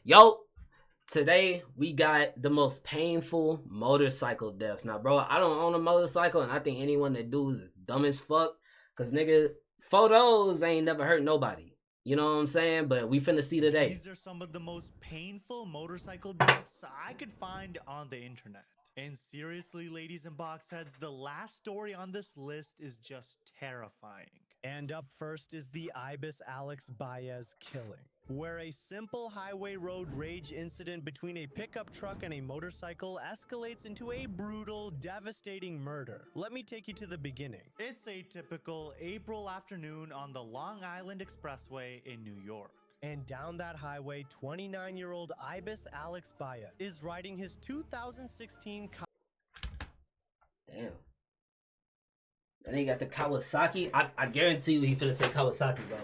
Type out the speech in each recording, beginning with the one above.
Yo, today we got the most painful motorcycle deaths. Now, bro, I don't own a motorcycle, and I think anyone that do is dumb as fuck. Cause nigga, photos ain't never hurt nobody. You know what I'm saying? But we finna see today. These are some of the most painful motorcycle deaths I could find on the internet. And seriously, ladies and boxheads, the last story on this list is just terrifying. And up first is the Ibis Alex Baez killing, where a simple highway road rage incident between a pickup truck and a motorcycle escalates into a brutal, devastating murder. Let me take you to the beginning. It's a typical April afternoon on the Long Island Expressway in New York. And down that highway, 29-year-old Ibis Alex Baez is riding his 2016 Damn. And he got the Kawasaki. I guarantee you he finna say Kawasaki, bro.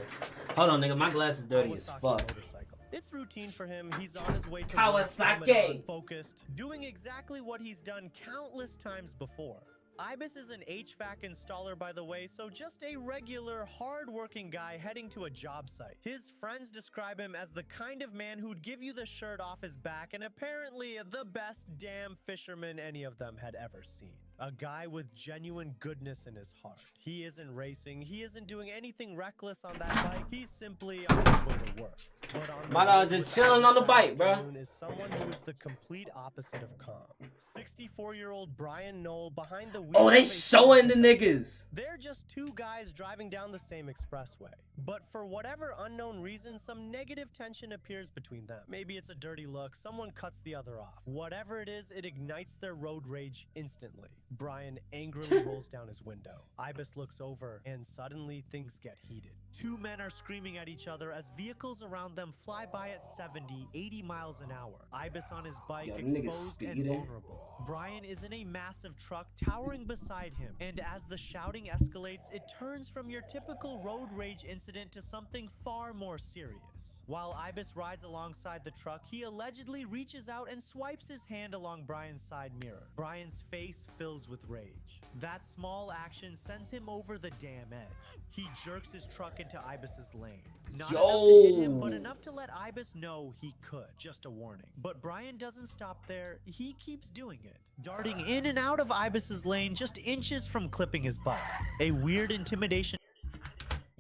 Hold on, nigga. My glass is dirty as fuck. motorcycle. It's routine for him. He's on his way to Kawasaki. focused, doing exactly what he's done countless times before. Ibis is an HVAC installer, by the way, so just a regular, hard-working guy heading to a job site. His friends describe him as the kind of man who'd give you the shirt off his back, and apparently the best damn fisherman any of them had ever seen. A guy with genuine goodness in his heart. He isn't racing, he isn't doing anything reckless on that bike, he's simply on his way to work. But on My dog just chilling on the bike, bro. Is someone who is the complete opposite of calm. 64-year-old Brian Knoll behind the wheel. Oh, they showing the niggas. They're just two guys driving down the same expressway. But for whatever unknown reason, some negative tension appears between them. Maybe it's a dirty look, someone cuts the other off. Whatever it is, it ignites their road rage instantly. Brian angrily rolls down his window. Ibis looks over, and suddenly things get heated. Two men are screaming at each other as vehicles around them fly by at 70, 80 miles an hour. Ibis on his bike, exposed and vulnerable. Brian is in a massive truck towering beside him, and as the shouting escalates, it turns from your typical road rage incident to something far more serious. While Ibis rides alongside the truck, he allegedly reaches out and swipes his hand along Brian's side mirror. Brian's face fills with rage. That small action sends him over the damn edge. He jerks his truck into Ibis's lane. Not enough to hit him, but enough to let Ibis know he could. Just a warning. But Brian doesn't stop there. He keeps doing it, darting in and out of Ibis's lane just inches from clipping his butt. A weird intimidation.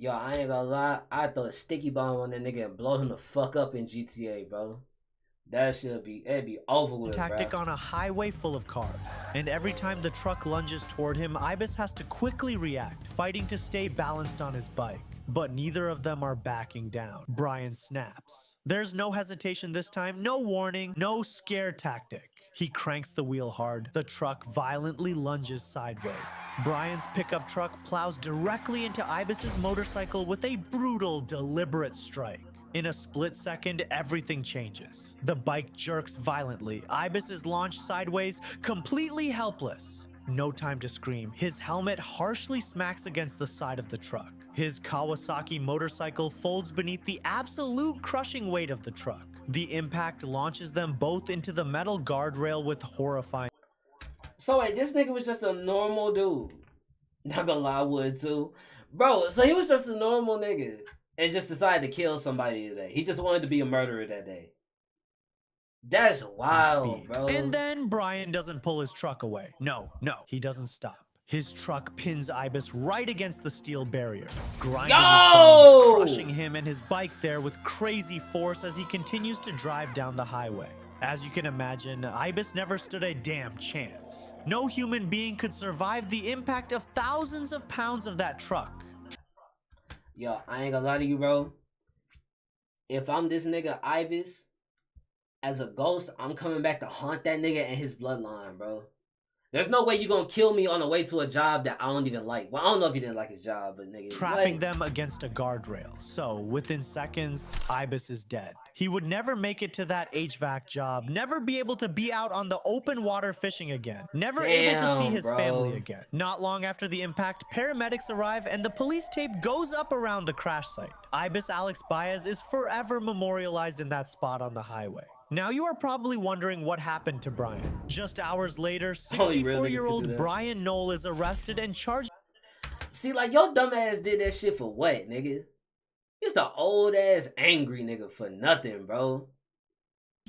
Yo, I ain't gonna lie. I'd throw a sticky bomb on that nigga and blow him the fuck up in GTA, bro. That should be, it'd be over with, Tactic bro. on a highway full of cars. And every time the truck lunges toward him, Ibis has to quickly react, fighting to stay balanced on his bike. But neither of them are backing down. Brian snaps. There's no hesitation this time, no warning, no scare tactic. He cranks the wheel hard. The truck violently lunges sideways. Brian's pickup truck plows directly into Ibis's motorcycle with a brutal, deliberate strike. In a split second, everything changes. The bike jerks violently. Ibis is launched sideways, completely helpless. No time to scream. His helmet harshly smacks against the side of the truck. His Kawasaki motorcycle folds beneath the absolute crushing weight of the truck. The impact launches them both into the metal guardrail with horrifying. So wait, this nigga was just a normal dude. Not gonna lie, I would too. Bro, so he was just a normal nigga and just decided to kill somebody today. He just wanted to be a murderer that day. That's wild, bro. And then Brian doesn't pull his truck away. No, he doesn't stop. His truck pins Ibis right against the steel barrier, grinding his bones, crushing him and his bike there with crazy force as he continues to drive down the highway. As you can imagine, Ibis never stood a damn chance. No human being could survive the impact of thousands of pounds of that truck. Yo, I ain't gonna lie to you, bro. If I'm this nigga Ibis, as a ghost, I'm coming back to haunt that nigga and his bloodline, bro. There's no way you gonna kill me on the way to a job that I don't even like. Well, I don't know if he didn't like his job, but nigga. Trapping them against a guardrail. So, within seconds, Ibis is dead. He would never make it to that HVAC job, never be able to be out on the open water fishing again, never able to see his family again. Not long after the impact, paramedics arrive and the police tape goes up around the crash site. Ibis Alex Baez is forever memorialized in that spot on the highway. Now you are probably wondering what happened to Brian. Just hours later, 64-year-old Brian Knoll is arrested and charged. See, like, your dumb ass did that shit for what, nigga? It's the old ass angry nigga for nothing, bro.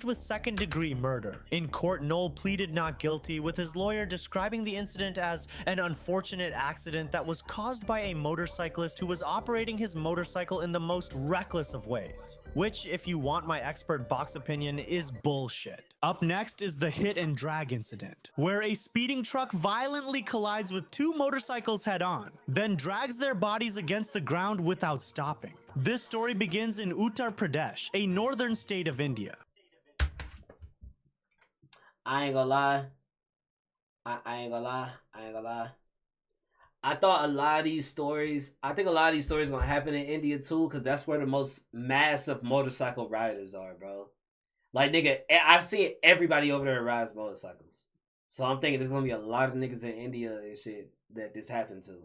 with second-degree murder. In court, Noel pleaded not guilty, with his lawyer describing the incident as an unfortunate accident that was caused by a motorcyclist who was operating his motorcycle in the most reckless of ways. Which, if you want my expert box opinion, is bullshit. Up next is the hit and drag incident, where a speeding truck violently collides with two motorcycles head-on, then drags their bodies against the ground without stopping. This story begins in Uttar Pradesh, a northern state of India. I ain't gonna lie. I ain't gonna lie. I thought a lot of these stories, I think a lot of these stories gonna happen in India too, because that's where the most massive motorcycle riders are, bro. Like, nigga, I've seen everybody over there rides motorcycles. So I'm thinking there's gonna be a lot of niggas in India and shit that this happened to.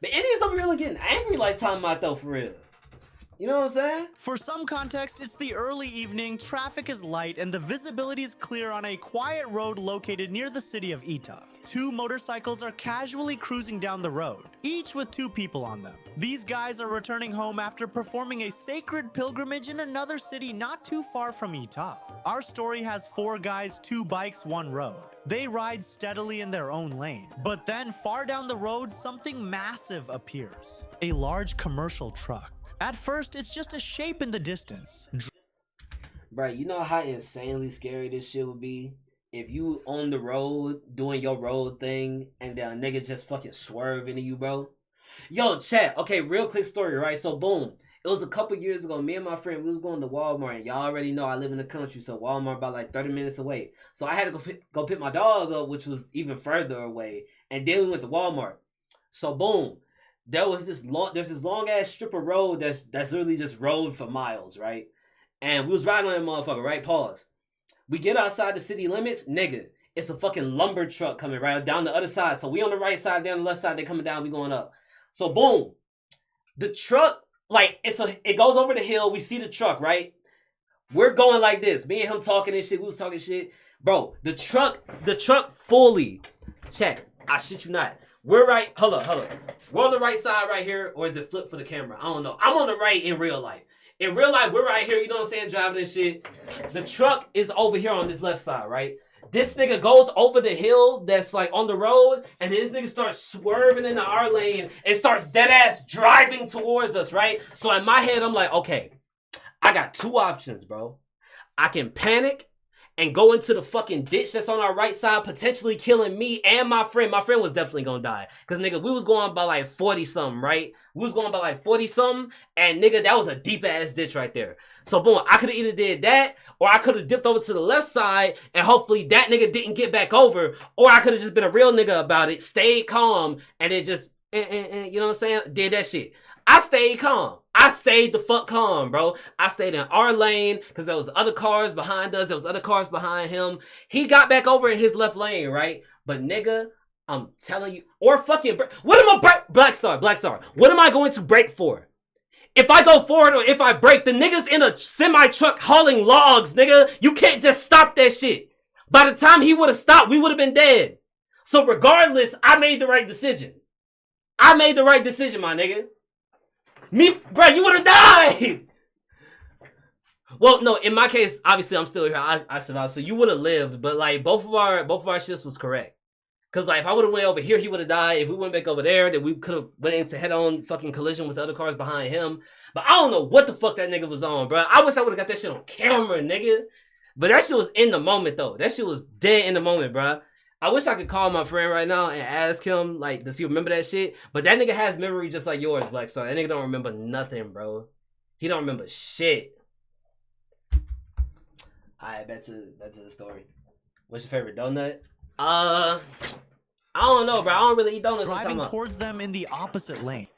But Indians don't be really getting angry like talking about though, for real. You know what I'm saying? For some context, it's the early evening, traffic is light, and the visibility is clear on a quiet road located near the city of Etah. Two motorcycles are casually cruising down the road, each with two people on them. These guys are returning home after performing a sacred pilgrimage in another city not too far from Etah. Our story has 4 guys, 2 bikes, 1 road. They ride steadily in their own lane. But then far down the road, something massive appears. A large commercial truck. At first, it's just a shape in the distance. Bro, you know how insanely scary this shit would be? If you on the road doing your road thing and a nigga just fucking swerve into you, bro. Yo, chat. Okay, real quick story, right? So, boom. It was a couple years ago. Me and my friend, we was going to Walmart. And y'all already know I live in the country. So, Walmart about like 30 minutes away. So, I had to go pick my dog up, which was even further away. And then we went to Walmart. So, boom. There's this long ass strip of road that's literally just road for miles, right? And we was riding on that motherfucker, right? Pause. We get outside the city limits, nigga. It's a fucking lumber truck coming right down the other side. So we on the right side, down the left side, they coming down, we going up. So boom, the truck, like it goes over the hill. We see the truck, right? We're going like this. Me and him talking and shit. We was talking shit, bro. The truck fully. Check. I shit you not. We're right. Hold up. We're on the right side right here, or is it flip for the camera? I don't know. I'm on the right in real life. In real life, we're right here. You know what I'm saying? Driving this shit. The truck is over here on this left side, right? This nigga goes over the hill that's like on the road, and this nigga starts swerving into our lane and starts dead ass driving towards us, right? So in my head, I'm like, okay, I got 2 options, bro. I can panic and go into the fucking ditch that's on our right side, potentially killing me and my friend. My friend was definitely gonna die. Cause nigga, we was going by like 40 something, right? We was going by like 40 something, and nigga, that was a deep ass ditch right there. So boom, I could've either did that, or I could've dipped over to the left side, and hopefully that nigga didn't get back over, or I could've just been a real nigga about it, stayed calm, and it just, you know what I'm saying? Did that shit. I stayed calm. I stayed the fuck calm, bro. I stayed in our lane because there was other cars behind us. There was other cars behind him. He got back over in his left lane, right? But nigga, I'm telling you, or fucking, what am I Black Star. What am I going to brake for? If I go forward or if I brake, the nigga's in a semi truck hauling logs, nigga. You can't just stop that shit. By the time he would have stopped, we would have been dead. So regardless, I made the right decision. My nigga. Me, bro, you would have died. Well, no, in my case, obviously I'm still here. I survived, so you would have lived. But like both of our shits was correct. Cause like if I would have went over here, he would have died. If we went back over there, then we could have went into head-on fucking collision with the other cars behind him. But I don't know what the fuck that nigga was on, bro. I wish I would have got that shit on camera, nigga. But that shit was in the moment though. That shit was dead in the moment, bro. I wish I could call my friend right now and ask him, like, does he remember that shit? But that nigga has memory just like yours, Black Star. That nigga don't remember nothing, bro. He don't remember shit. Alright, back to the story. What's your favorite donut? I don't know, bro. I don't really eat donuts. Driving towards them in the opposite lane.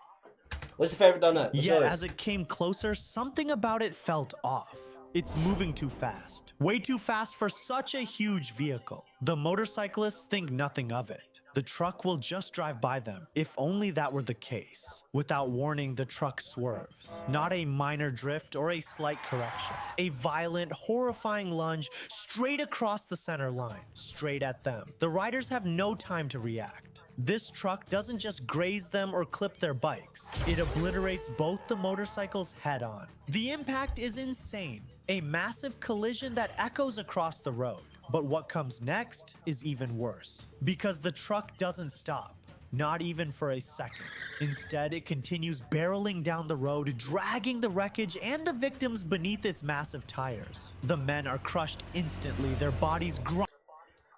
What's your favorite donut? Yet, as it came closer, something about it felt off. It's moving too fast. Way too fast for such a huge vehicle. The motorcyclists think nothing of it. the truck will just drive by them. If only that were the case. Without warning, the truck swerves. Not a minor drift or a slight correction. A violent, horrifying lunge straight across the center line, straight at them. The riders have no time to react. This truck doesn't just graze them or clip their bikes. It obliterates both the motorcycles head on. The impact is insane. A massive collision that echoes across the road. But what comes next is even worse, because the truck doesn't stop, not even for a second. Instead, it continues barreling down the road, dragging the wreckage and the victims beneath its massive tires. The men are crushed instantly, their bodies grind.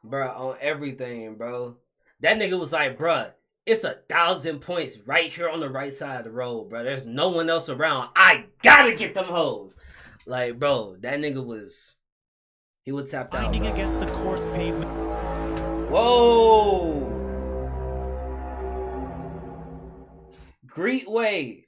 Bruh, on everything, bro. That nigga was like, bruh, it's 1,000 points right here on the right side of the road, bro. There's no one else around. I gotta get them hoes. Like, bro, that nigga was... He would tap out. Grinding against the coarse pavement. Whoa! Greet Way.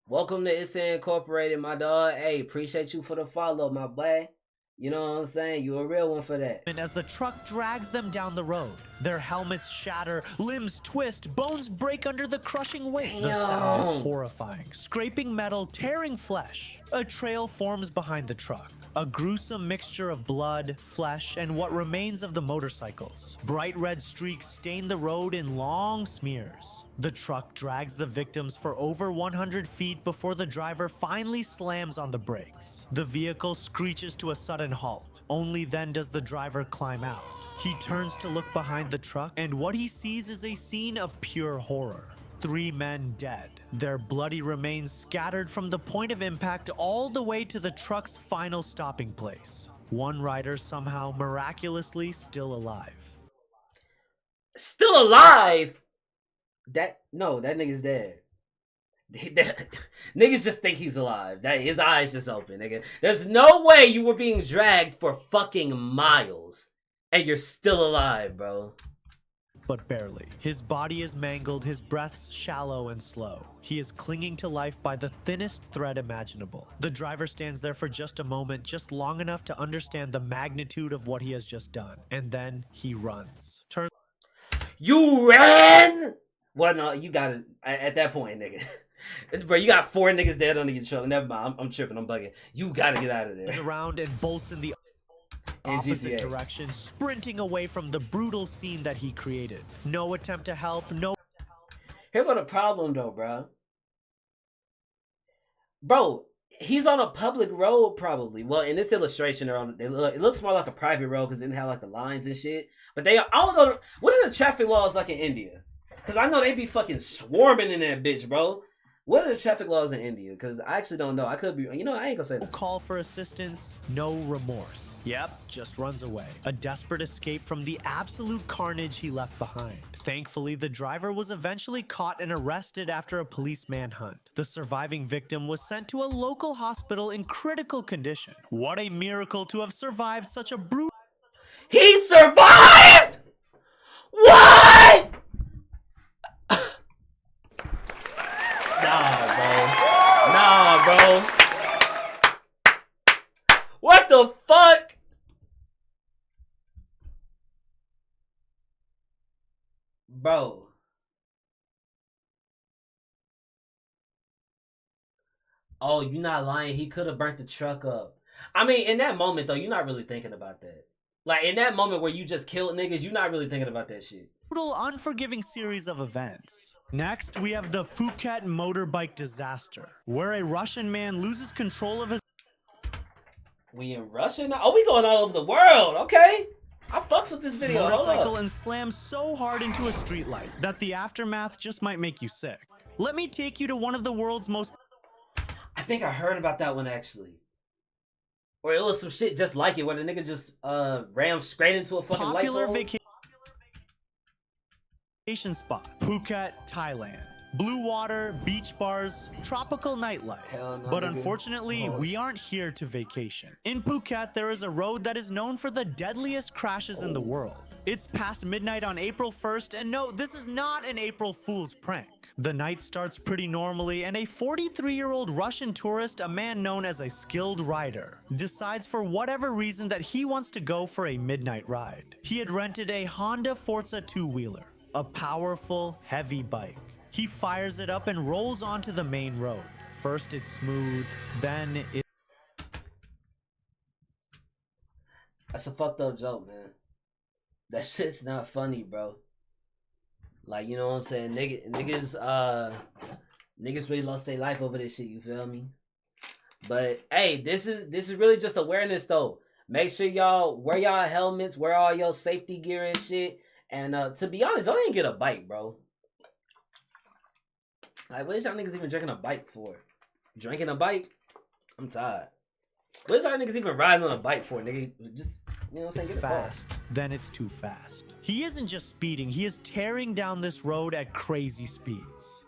Welcome to Issa Incorporated, my dog. Hey, appreciate you for the follow, my boy. You know what I'm saying? You a real one for that. And as the truck drags them down the road, their helmets shatter, limbs twist, bones break under the crushing weight. Damn. The sound is horrifying. Scraping metal, tearing flesh. A trail forms behind the truck. A gruesome mixture of blood, flesh, and what remains of the motorcycles. Bright red streaks stain the road in long smears. The truck drags the victims for over 100 feet before the driver finally slams on the brakes. The vehicle screeches to a sudden halt. Only then does the driver climb out. He turns to look behind the truck, and what he sees is a scene of pure horror. 3 men dead, their bloody remains scattered from the point of impact all the way to the truck's final stopping place. One rider somehow miraculously still alive. Still alive? That nigga's dead. Niggas just think he's alive. That his eyes just open, nigga. There's no way you were being dragged for fucking miles and you're still alive, bro. But barely. His body is mangled, his breaths shallow and slow. He is clinging to life by the thinnest thread imaginable. The driver stands there for just a moment, just long enough to understand the magnitude of what he has just done. And then he runs. You ran? Well, no, you got it at that point, nigga. Bro, you got 4 niggas dead under your truck. Never mind, I'm tripping, I'm bugging. You gotta get out of there. Turns around and bolts in the opposite direction, sprinting away from the brutal scene that he created. No attempt to help, no... Here go the problem though, bro. Bro, he's on a public road probably. Well, in this illustration, it looks more like a private road because it didn't have like the lines and shit. But I don't know, what are the traffic laws like in India? Because I know they be fucking swarming in that bitch, bro. What are the traffic laws in India? Because I actually don't know. I could be, I ain't gonna say that. No call for assistance, no remorse. Yep, just runs away. A desperate escape from the absolute carnage he left behind. Thankfully, the driver was eventually caught and arrested after a police manhunt. The surviving victim was sent to a local hospital in critical condition. What a miracle to have survived such a brutal... He survived?! What?! Nah, bro. What the fuck? Bro. Oh, you not lying. He could have burnt the truck up. I mean, in that moment, though, you're not really thinking about that. Like, in that moment where you just killed niggas, you're not really thinking about that shit. Unforgiving series of events. Next, we have the Phuket motorbike disaster, where a Russian man loses control of his... We in Russia now? Oh, we going all over the world. Okay. I fucks with this video. motorcycle and slams so hard into a streetlight that the aftermath just might make you sick. Let me take you to one of the world's most... I think I heard about that one actually. Or it was some shit just like it where the nigga just rammed straight into a fucking light popular pole. vacation spot, Phuket, Thailand. Blue water, beach bars, tropical nightlife. Hell no, But nigga. unfortunately, we Pause. aren't here to vacation. In Phuket, there is a road that is known for the deadliest crashes in the world. It's past midnight on April 1st, and no, this is not an April Fool's prank. The night starts pretty normally, and a 43-year-old Russian tourist, a man known as a skilled rider, decides for whatever reason that he wants to go for a midnight ride. He had rented a Honda Forza two-wheeler, a powerful, heavy bike. He fires it up and rolls onto the main road. First it's smooth, then it... That's a fucked up joke, man. That shit's not funny, bro. Like, you know what I'm saying? Niggas really lost their life over this shit, you feel me? But hey, this is really just awareness though. Make sure y'all wear y'all helmets, wear all your safety gear and shit. And to be honest, don't even get a bike, bro. Like, what is y'all niggas even drinking a bike for? Drinking a bike? I'm tired. What is y'all niggas even riding on a bike for, nigga? Just, you know what I'm saying? It's fast, then it's too fast. He isn't just speeding, he is tearing down this road at crazy speeds.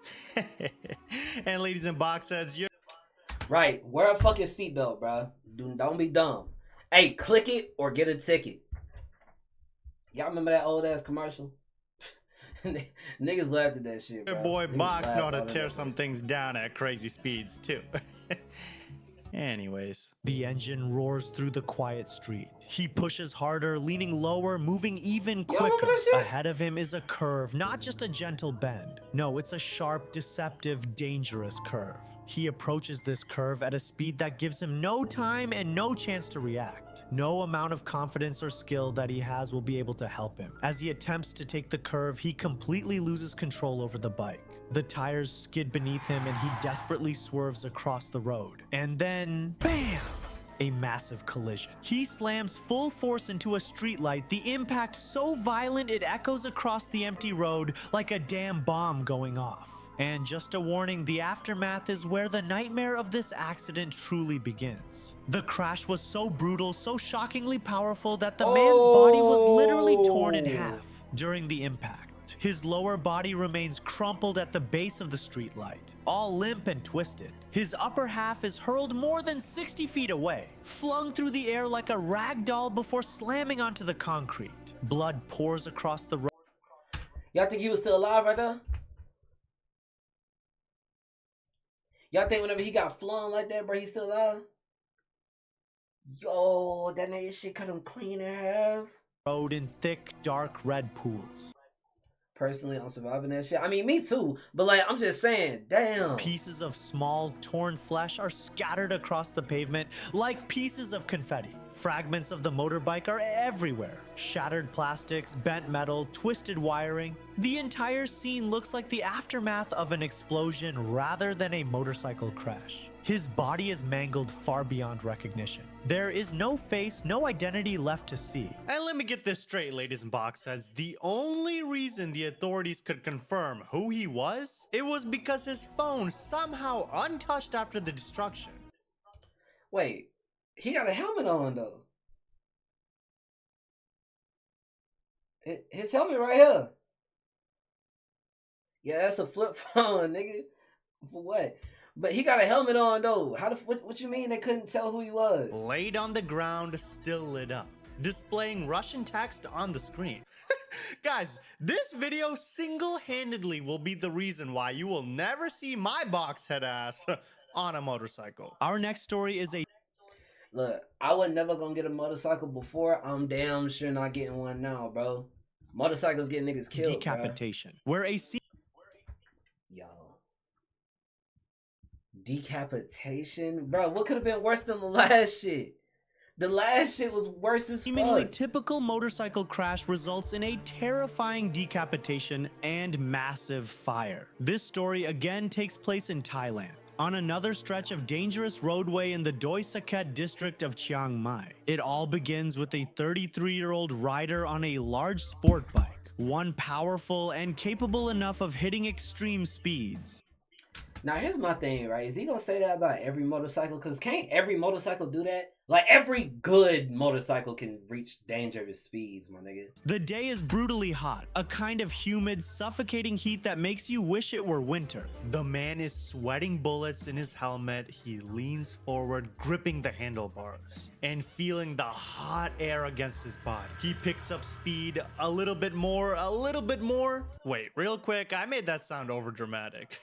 And ladies and box heads, you're... Right, wear a fucking seatbelt, bro. Don't be dumb. Hey, click it or get a ticket. Y'all remember that old ass commercial? Niggas laughed at that shit, bro. Your boy Niggas Box laughed know how to all tear that some shit. things down at crazy speeds too. Anyways, the engine roars through the quiet street. He pushes harder, leaning lower, moving even remember quicker. that shit? Ahead of him is a curve, not just a gentle bend. No, it's a sharp, deceptive, dangerous curve. He approaches this curve at a speed that gives him no time and no chance to react. No amount of confidence or skill that he has will be able to help him. As he attempts to take the curve, he completely loses control over the bike. The tires skid beneath him and he desperately swerves across the road. And then, BAM! A massive collision. He slams full force into a streetlight, the impact so violent it echoes across the empty road like a damn bomb going off. And just a warning, the aftermath is where the nightmare of this accident truly begins. The crash was so brutal, so shockingly powerful that the man's body was literally torn in half during the impact. His lower body remains crumpled at the base of the streetlight, all limp and twisted. His upper half is hurled more than 60 feet away, flung through the air like a rag doll before slamming onto the concrete. Blood pours across the road. Y'all think he was still alive right there? Y'all think whenever he got flung like that, bro, he's still alive? Yo, that nigga shit cut him clean in half. Road in thick, dark red pools. Personally, I'm surviving that shit. I mean, me too. But like, I'm just saying, damn. Pieces of small, torn flesh are scattered across the pavement like pieces of confetti. Fragments of the motorbike are everywhere. Shattered plastics, bent metal, twisted wiring. The entire scene looks like the aftermath of an explosion rather than a motorcycle crash. His body is mangled far beyond recognition. There is no face, no identity left to see. And let me get this straight, ladies and box heads. The only reason the authorities could confirm who he was, it was because his phone somehow untouched after the destruction. Wait, he got a helmet on though. His helmet right here. Yeah, that's a flip phone, nigga. For what? But he got a helmet on though. How the what you mean they couldn't tell who he was? Laid on the ground, still lit up, displaying Russian text on the screen. Guys, this video single-handedly will be the reason why you will never see my box head ass on a motorcycle. Our next story is a... Look, I was never gonna get a motorcycle before. I'm damn sure not getting one now, bro. Motorcycles get niggas killed, decapitation, where a scene... Yo. Decapitation? Bro, what could have been worse than the last shit? The last shit was worse as seemingly fuck. typical motorcycle crash results in a terrifying decapitation and massive fire. This story again takes place in Thailand, on another stretch of dangerous roadway in the Doi Saket district of Chiang Mai. It all begins with a 33-year-old rider on a large sport bike, one powerful and capable enough of hitting extreme speeds. Now here's my thing, right? Is he gonna say that about every motorcycle? Cause can't every motorcycle do that? Like, every good motorcycle can reach dangerous speeds, my nigga. The day is brutally hot, a kind of humid, suffocating heat that makes you wish it were winter. The man is sweating bullets in his helmet. He leans forward, gripping the handlebars and feeling the hot air against his body. He picks up speed a little bit more, a little bit more. Wait, real quick, I made that sound over dramatic.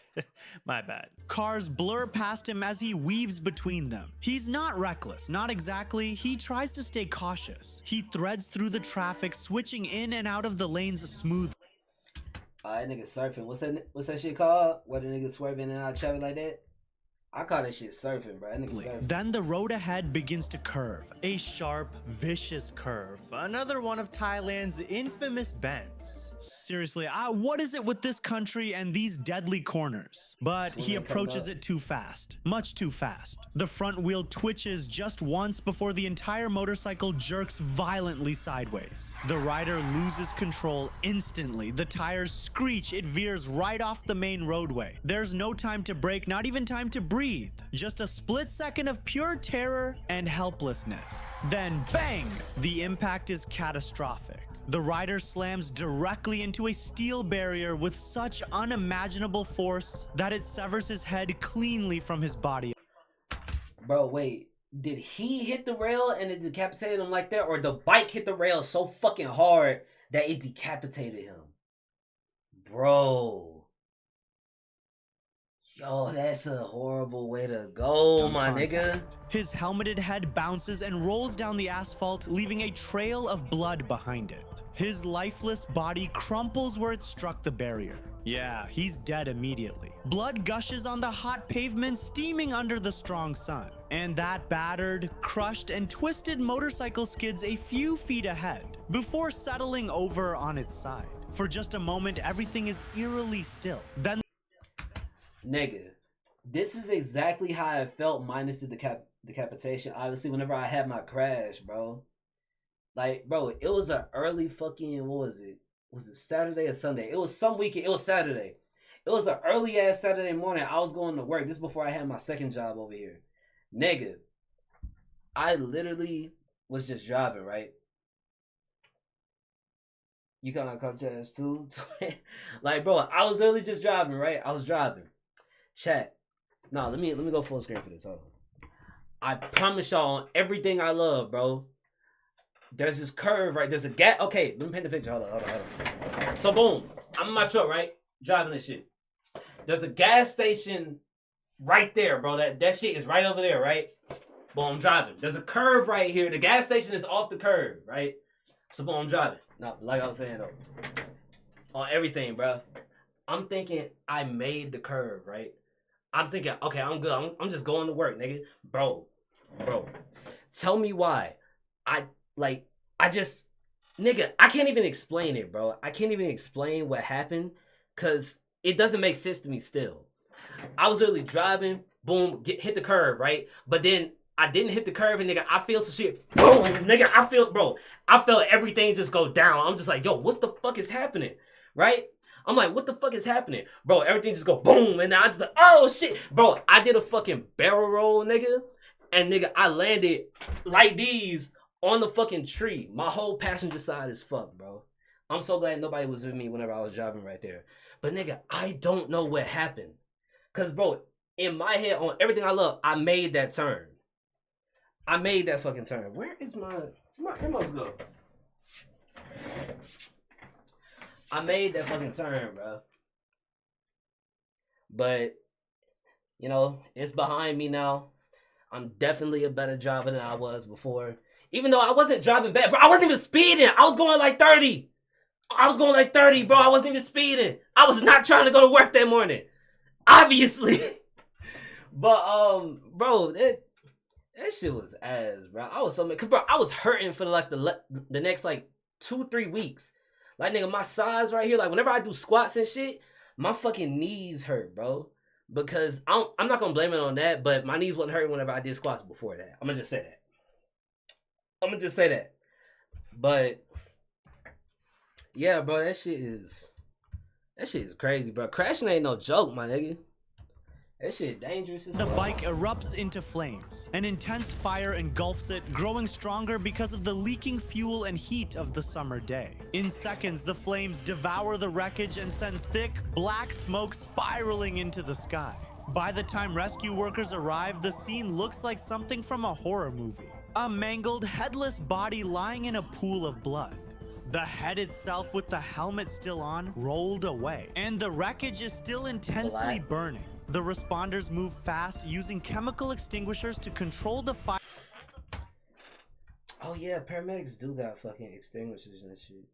My bad. Cars blur past him as he weaves between them. He's not reckless, not exactly. He tries to stay cautious. He threads through the traffic, switching in and out of the lanes smoothly. That nigga surfing. What's that shit called? What a nigga swerving in and out of traffic like that? I call that shit surfing, bro. That nigga surfing. Then the road ahead begins to curve. A sharp, vicious curve. Another one of Thailand's infamous bends. Seriously, what is it with this country and these deadly corners? But he approaches it too fast. Much too fast. The front wheel twitches just once before the entire motorcycle jerks violently sideways. The rider loses control instantly. The tires screech. It veers right off the main roadway. There's no time to brake, not even time to breathe. Just a split second of pure terror and helplessness. Then bang! The impact is catastrophic. The rider slams directly into a steel barrier with such unimaginable force that it severs his head cleanly from his body. Bro, wait. Did he hit the rail and it decapitated him like that? Or the bike hit the rail so fucking hard that it decapitated him? Bro. Yo, that's a horrible way to go, my nigga. His helmeted head bounces and rolls down the asphalt, leaving a trail of blood behind it. His lifeless body crumples where it struck the barrier. Yeah, he's dead immediately. Blood gushes on the hot pavement, steaming under the strong sun. And that battered, crushed, and twisted motorcycle skids a few feet ahead, before settling over on its side. For just a moment, everything is eerily still. Then nigga, this is exactly how I felt minus the decapitation. Obviously, whenever I had my crash, bro. Like, bro, it was an early fucking, what was it? Was it Saturday or Sunday? It was some weekend. It was Saturday. It was an early ass Saturday morning. I was going to work. This before I had my second job over here. Nigga, I literally was just driving, right? You got my contest too? Like, bro, I was literally just driving, right? I was driving. Chat. No, let me go full screen for this. Hold on. I promise y'all on everything I love, bro. There's this curve, right? There's a gap. Okay, let me paint the picture. Hold on. So boom, I'm in my truck, right? Driving this shit. There's a gas station right there, bro. That shit is right over there, right? Boom, I'm driving. There's a curve right here. The gas station is off the curve, right? So boom, I'm driving. No, like I was saying though. On everything, bro. I'm thinking I made the curve, right? I'm thinking, okay, I'm good. I'm just going to work, nigga. Bro. Tell me why. Nigga, I can't even explain it, bro. I can't even explain what happened because it doesn't make sense to me still. I was really driving, boom, hit the curve, right? But then I didn't hit the curve and nigga, I feel some shit. Boom, nigga, I felt everything just go down. I'm just like, yo, what the fuck is happening? Right? I'm like, what the fuck is happening? Bro, everything just go boom. And I just like, oh shit. Bro, I did a fucking barrel roll, nigga. And nigga, I landed like these on the fucking tree. My whole passenger side is fucked, bro. I'm so glad nobody was with me whenever I was driving right there. But nigga, I don't know what happened. Cause bro, in my head, on everything I love, I made that turn. I made that fucking turn. Where must go? I made that fucking turn, bro. But, you know, it's behind me now. I'm definitely a better driver than I was before. Even though I wasn't driving bad, bro. I wasn't even speeding. I was going like 30. Bro. I wasn't even speeding. I was not trying to go to work that morning. Obviously. But, bro, that shit was ass, bro. I was so mad. Cause, bro, I was hurting for like the next like 2-3 weeks. Like, nigga, my sides right here, like, whenever I do squats and shit, my fucking knees hurt, bro. Because I'm not gonna blame it on that, but my knees wasn't hurting whenever I did squats before that. I'm gonna just say that. But yeah, bro, that shit is crazy, bro. Crashing ain't no joke, my nigga. That shit dangerous as The fuck. bike erupts into flames. An intense fire engulfs it, growing stronger because of the leaking fuel and heat of the summer day. In seconds, the flames devour the wreckage and send thick, black smoke spiraling into the sky. By the time rescue workers arrive, the scene looks like something from a horror movie. A mangled, headless body lying in a pool of blood. The head itself, with the helmet still on, rolled away, and the wreckage is still intensely burning. The responders move fast, using chemical extinguishers to control the fire. Oh yeah, paramedics do got fucking extinguishers and shit.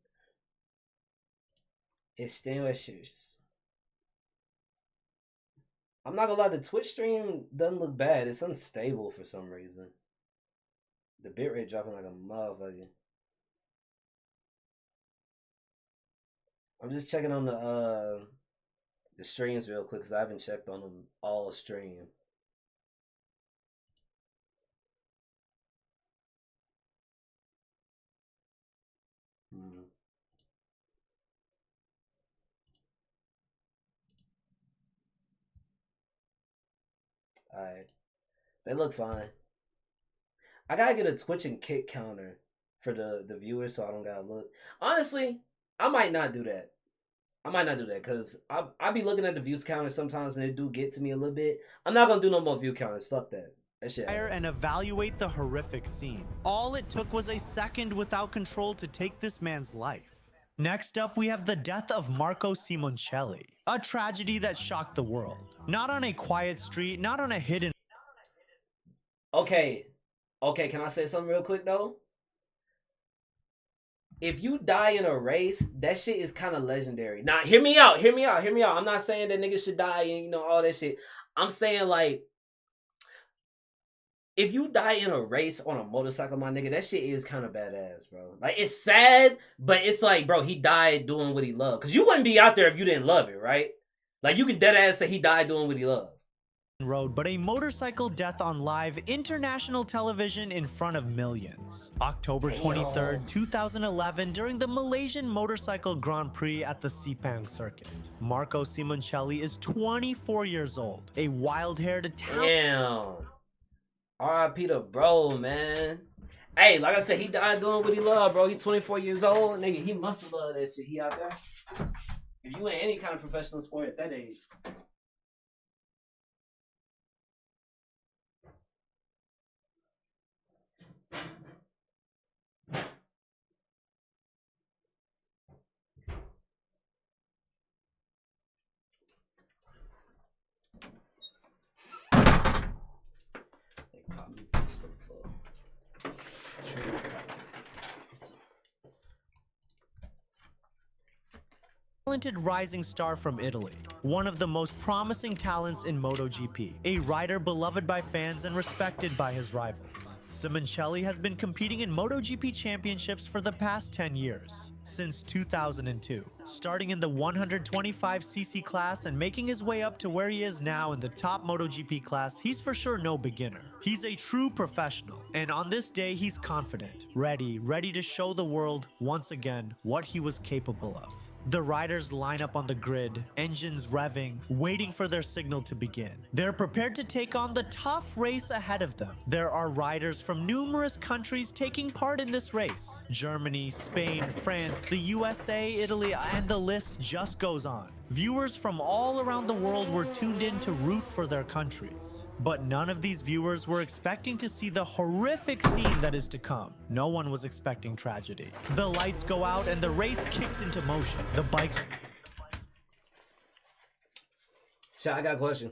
Extinguishers. I'm not gonna lie, the Twitch stream doesn't look bad. It's unstable for some reason. The bitrate dropping like a motherfucker. I'm just checking on the streams real quick because I haven't checked on them all stream. Alright. They look fine. I gotta get a Twitch and kick counter for the viewers so I don't gotta look. Honestly, I might not do that. Because I be looking at the views counter sometimes and they do get to me a little bit. I'm not gonna do no more view counters. Fuck that. That shit happens. And evaluate the horrific scene. All it took was a second without control to take this man's life. Next up, we have the death of Marco Simoncelli, a tragedy that shocked the world. Not on a quiet street, not on a hidden... Okay, can I say something real quick though? If you die in a race, that shit is kind of legendary. Now, hear me out. I'm not saying that niggas should die and, all that shit. I'm saying, like, if you die in a race on a motorcycle, my nigga, that shit is kind of badass, bro. Like, it's sad, but it's like, bro, he died doing what he loved. Because you wouldn't be out there if you didn't love it, right? Like, you can dead ass say he died doing what he loved. Road, but a motorcycle death on live international television in front of millions. October 23rd, 2011, during the Malaysian Motorcycle Grand Prix at the Sepang circuit. Marco Simoncelli is 24 years old, a wild-haired Italian. Damn. R.I.P. to bro, man. Hey, like I said, he died doing what he loved, bro. He's 24 years old. Nigga, he must have loved that shit. He out there. If you in any kind of professional sport at that age. Talented rising star from Italy, one of the most promising talents in MotoGP, a rider beloved by fans and respected by his rivals. Simoncelli has been competing in MotoGP championships for the past 10 years, since 2002, starting in the 125cc class and making his way up to where he is now in the top MotoGP class. He's for sure no beginner. He's a true professional, and on this day he's confident, ready to show the world once again what he was capable of. The riders line up on the grid, engines revving, waiting for their signal to begin. They're prepared to take on the tough race ahead of them. There are riders from numerous countries taking part in this race. Germany, Spain, France, the USA, Italy, and the list just goes on. Viewers from all around the world were tuned in to root for their countries. But none of these viewers were expecting to see the horrific scene that is to come. No one was expecting tragedy. The lights go out and the race kicks into motion. The bikes... Shit, I got a question.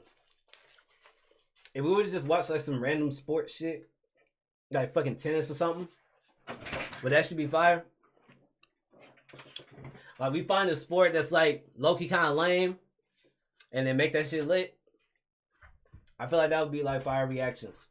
If we were to just watch like some random sports shit, like fucking tennis or something, would that shit be fire? Like we find a sport that's like low-key kind of lame, and then make that shit lit. I feel like that would be like fire reactions.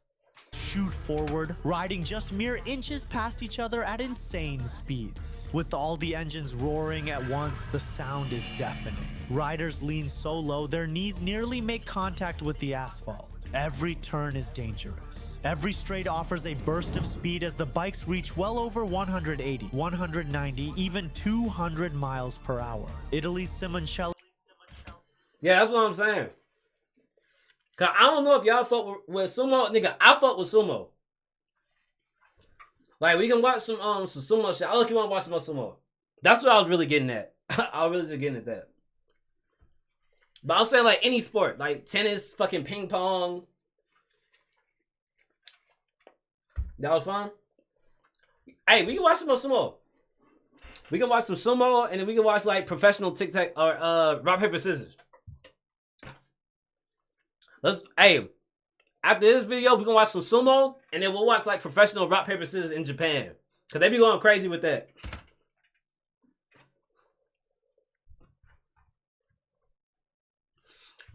Shoot forward, riding just mere inches past each other at insane speeds. With all the engines roaring at once, the sound is deafening. Riders lean so low, their knees nearly make contact with the asphalt. Every turn is dangerous. Every straight offers a burst of speed as the bikes reach well over 180, 190, even 200 miles per hour. Italy's Simoncelli... Yeah, that's what I'm saying. Cause I don't know if y'all fuck with sumo, nigga. I fuck with sumo. Like we can watch some sumo shit. I look, you want to watch some more sumo. That's what I was really getting at. I was really just getting at that. But I was saying like any sport, like tennis, fucking ping pong. That was fun. Hey, we can watch some more sumo. We can watch some sumo, and then we can watch like professional tic tac or rock paper scissors. Hey, after this video, we can watch some sumo, and then we'll watch like professional rock paper scissors in Japan, cause they be going crazy with that.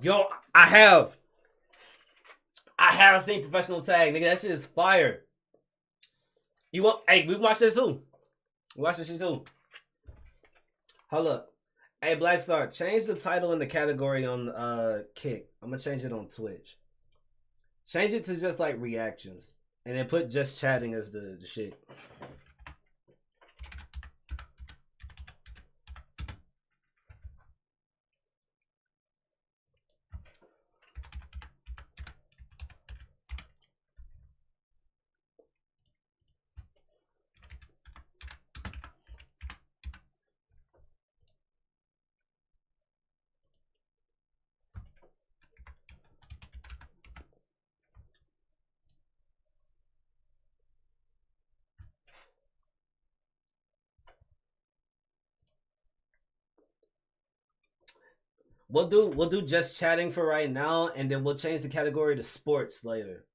Yo, I have seen professional tag, nigga. That shit is fire. You want? Hey, we watch this too. We watch this shit too. Hold up. Hey, Black Star, change the title and the category on Kick. I'm gonna change it on Twitch. Change it to just like reactions, and then put just chatting as the shit. We'll do just chatting for right now, and then we'll change the category to sports later.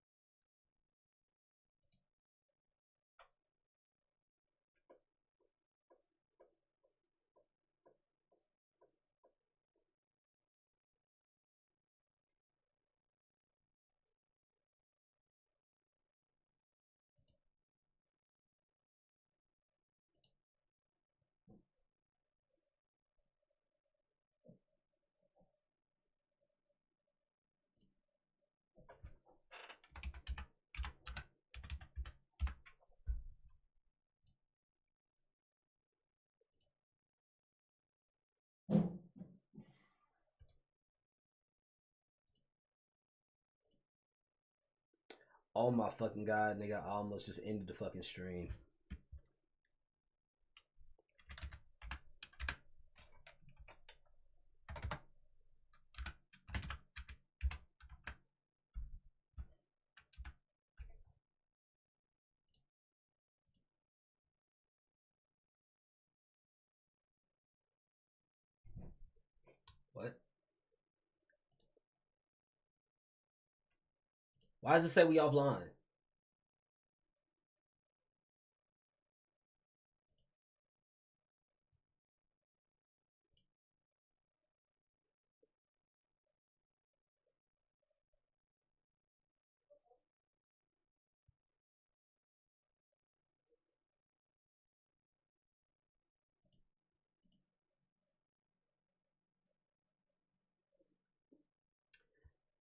Oh my fucking god, nigga, I almost just ended the fucking stream. What? Why does it say we offline?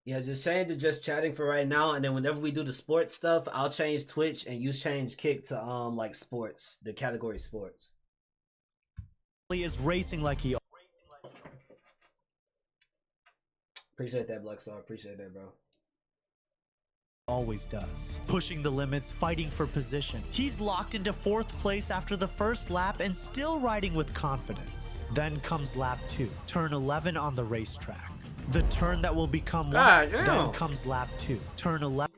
Yeah, just change to just chatting for right now, and then whenever we do the sports stuff, I'll change Twitch and you change Kick to like sports, the category sports. He is racing like he Appreciate that, Black Star. Appreciate that, bro. always does. Pushing the limits, fighting for position. He's locked into 4th place after the first lap and still riding with confidence. Then comes lap 2, turn 11 on the racetrack. The turn that will become one. Then comes lap 2, turn 11.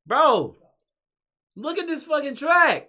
Bro, look at this fucking track.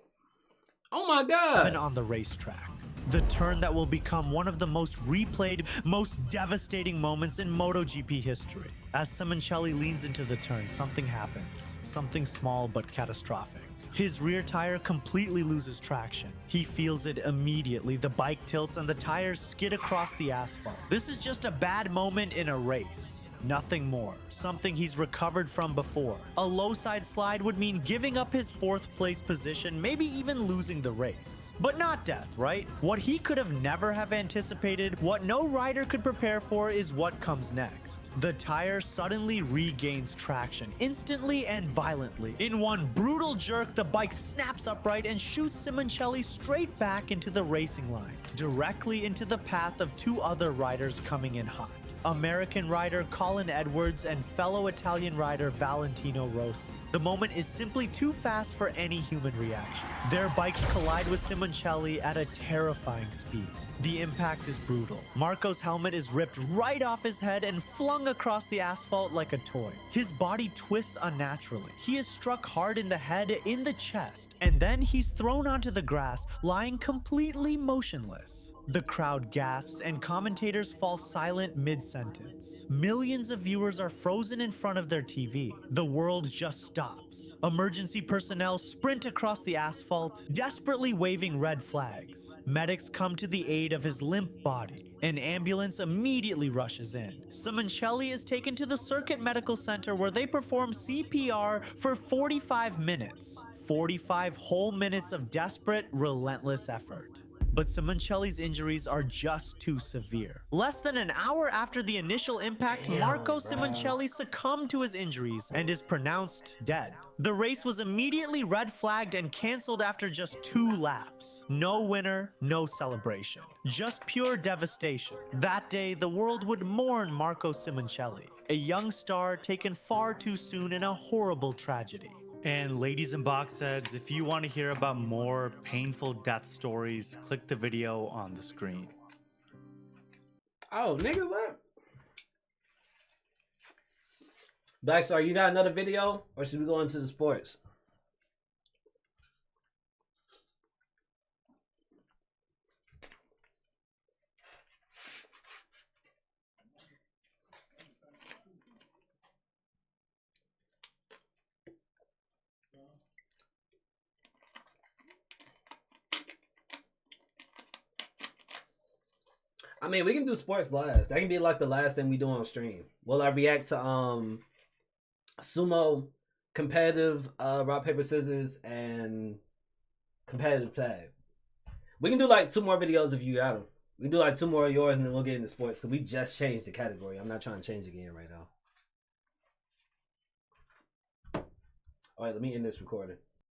Oh my god. On the racetrack. The turn that will become one of the most replayed, most devastating moments in MotoGP history. As Simoncelli leans into the turn, something happens. Something small but catastrophic. His rear tire completely loses traction. He feels it immediately. The bike tilts and the tires skid across the asphalt. This is just a bad moment in a race. Nothing more. Something he's recovered from before. A low side slide would mean giving up his 4th place position, maybe even losing the race. But not death, right? What he could have never have anticipated, what no rider could prepare for, is what comes next. The tire suddenly regains traction, instantly and violently. In one brutal jerk, the bike snaps upright and shoots Simoncelli straight back into the racing line, directly into the path of 2 other riders coming in hot. American rider Colin Edwards and fellow Italian rider Valentino Rossi. The moment is simply too fast for any human reaction. Their bikes collide with Simoncelli at a terrifying speed. The impact is brutal. Marco's helmet is ripped right off his head and flung across the asphalt like a toy. His body twists unnaturally. He is struck hard in the head, in the chest, and then he's thrown onto the grass, lying completely motionless. The crowd gasps and commentators fall silent mid-sentence. Millions of viewers are frozen in front of their TV. The world just stops. Emergency personnel sprint across the asphalt, desperately waving red flags. Medics come to the aid of his limp body. An ambulance immediately rushes in. Simoncelli is taken to the Circuit Medical Center where they perform CPR for 45 minutes. 45 whole minutes of desperate, relentless effort. But Simoncelli's injuries are just too severe. Less than an hour after the initial impact, Marco Simoncelli succumbed to his injuries and is pronounced dead. The race was immediately red flagged and cancelled after just 2 laps. No winner, no celebration. Just pure devastation. That day, the world would mourn Marco Simoncelli, a young star taken far too soon in a horrible tragedy. And ladies and box heads, if you want to hear about more painful death stories, click the video on the screen. Oh, nigga, what? Black Star, you got another video? Or should we go into the sports? I mean, we can do sports last. That can be like the last thing we do on stream. Will I react to sumo, competitive rock paper scissors, and competitive tag? We can do like 2 more videos if you got them. We can do like 2 more of yours and then we'll get into sports because we just changed the category. I'm not trying to change again right now. All right, let me end this recording.